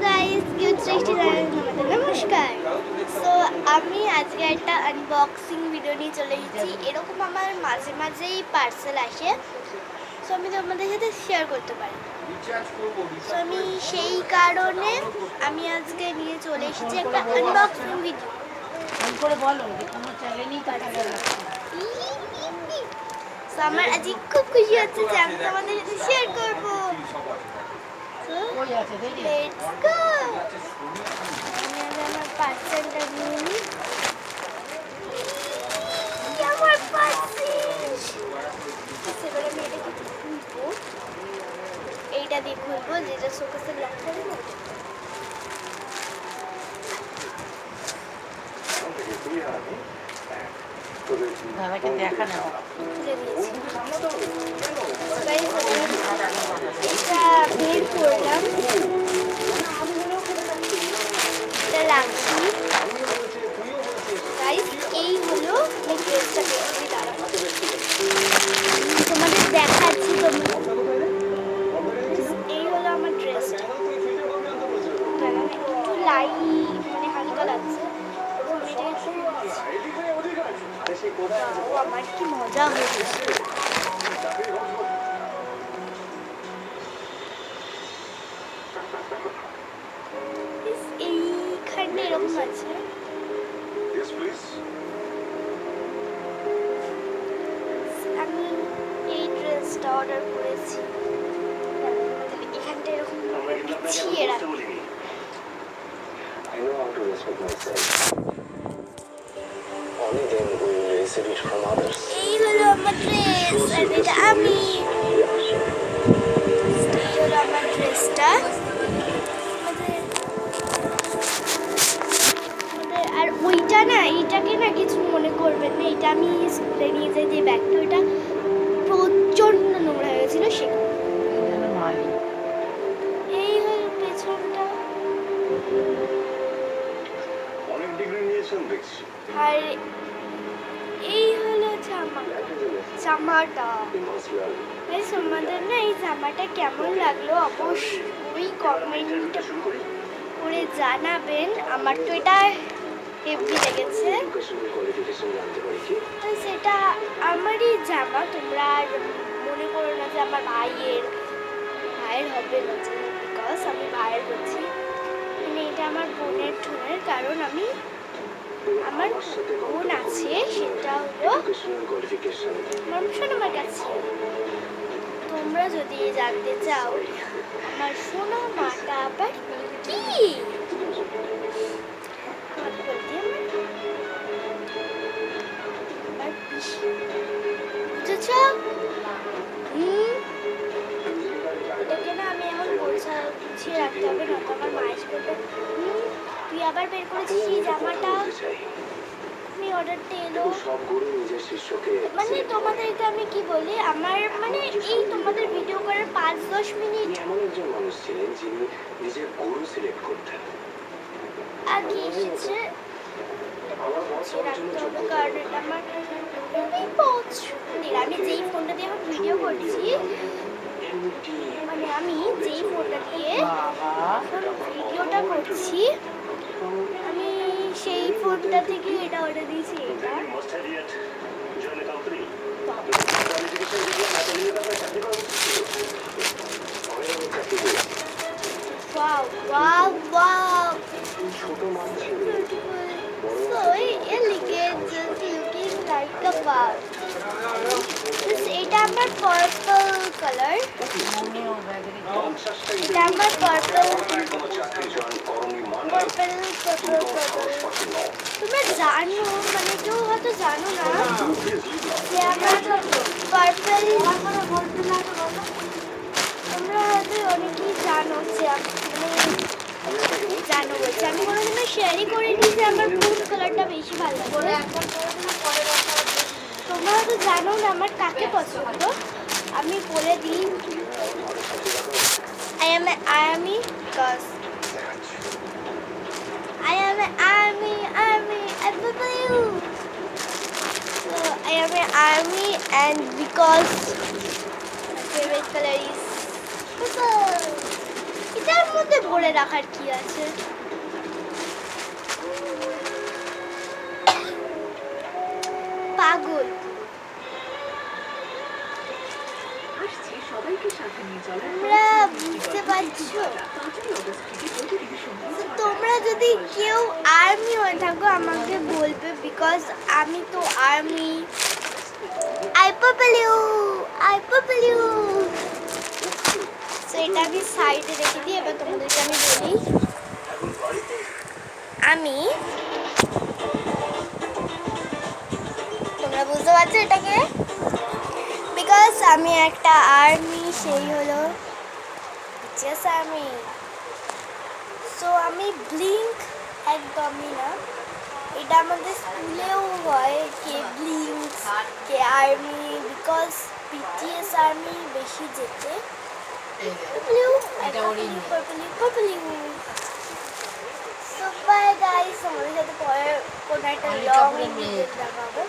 Guys, cute সৃষ্টি চ্যানেলে তোমাদের নমস্কার। সো আমি আজকে একটা আনবক্সিং ভিডিও নিয়ে চলে এসেছি। এরকম আমার মাঝে মাঝেই পার্সেল আসে, সো আমি তোমাদের সাথে শেয়ার করতে পারি। সো আমি সেই কারণে আমি আজকে নিয়ে চলে এসেছি একটা আনবক্সিং ভিডিও। সো আমার আজকে খুব খুশি হচ্ছে যে আমি তোমাদের সাথে শেয়ার করবো। Let's go! আমার পার্সেলটা নিয়ে নিই। আমার পার্সেল! এবার আমি এটাকে খুলবো। এইটা দিয়ে খুলবো, যেটা শোকেসে লক করে না। বাবাকে দেখা না খুলে দিয়েছি। এটা বের করলাম, এটা রাখছি। গাইস, এই হলো এই ড্রেসটা পেয়েছি। দাঁড়াও, তোমাদের দেখাচ্ছি। এই হলো আমার ড্রেসটা। একটু লাইট মানে হালকা লাগছে। আমার কি মজা হয়েছে। এইখানটা এরকম আছে। আমি এই ড্রেসটা অর্ডার করেছি। এখানটা এরকম বিছিয়ে রাখি। এই হলো আমার ড্রেস, আর এটা আমি। এই হলো আমার ড্রেসটা। আর ওইটা না, এইটাকে না কিছু মনে করবেন না, এটা আমি স্কুলে নিয়ে যাই যে ব্যাগটা, ওইটা প্রচন্ড নোংরা হয়ে গেছিল সেখানে। এই হলো পেছনটা। আর এই হলো জামাটা। তোমাদের না এই জামাটা কেমন লাগলো অবশ্যই কমেন্ট করে জানাবেন। আমার তো এটা হেভি লেগেছে। সেটা আমারই জামা, তোমরা আর মনে করো না যে আমার ভাইয়ের হবে না, বিকজ আমি ভাইয়ের বলছি, মানে এটা আমার বোনের ঠোনের। কারণ আমার বোন আছে, সেটা হলো আমার সোনামার কাছে। তোমরা যদি জানতে চাও আমার সোনা মাটা আবার কি, বুঝেছ? এটাকে না আমি এখন গুছিয়ে রাখতে হবে, নয়তো আমার মায়ের করবে তুই আবার বের করেছিস এই জামাটা। আমি অর্ডারটা এলো, মানে তোমাদেরকে আমি কি বলি, আমার মানে এই তোমাদের ভিডিও করার 5-10 মিনিট আগে এসেছে। রাখতে হবে কারণ এটা আমার খুবই পছন্দের। আমি যেই ফোনটা দিয়ে এখন ভিডিও করছি, মানে আমি যেই ফোনটা দিয়ে ভিডিওটা করছি, আমি সেই ফোনটা থেকে এটা অর্ডার দিয়েছি। এটা wow wow wow so elegant, just looking like a wow. এটা আমার পার্পল কালার, এটা আমার পার্পল। তোমরা জানো, মানে কেউ হয়তো জানো না যে আমার পার্পল, তোমরা হয়তো অনেকেই জানো যে জানো বলছি, আমি কোনোদিনও শেয়ারই করিনি যে আমার কোন কালারটা বেশি ভালো লাগে। তোমরা হয়তো জানো না আমার কাকে পছন্দ, আমি বলে দিই। I am an army because I am an army, I love you. So I am an army, and because my favorite color is purple. এটার মধ্যে ভরে রাখার কি আছে? পাগল। তোমরা বুঝতে পারছো? তোমরা যদি কেউ আর্মি হয়ে থাকো আমাকে বলবে, বিকজ আমি তো আর্মি। আইপাপলিউ। তো এটা আমি সাইডে রেখে দিই। এবার তোমাদেরকে আমি বলি, তোমরা বুঝতে পারছো এটাকে? বিকজ আমি একটা আর্মি, সেই হলো বিটিএস আর্মি। সো আমি ব্লিঙ্ক একদমই না। এটা আমাদের স্কুলেও হয়, কে ব্লিঙ্ক কে আর্মি, বিকজ বিটিএস আর্মি বেশি যেতে। সো বাই গাইস, আমাদের সাথে পরে কোনো একটা লং ভিডিও দেখাবো।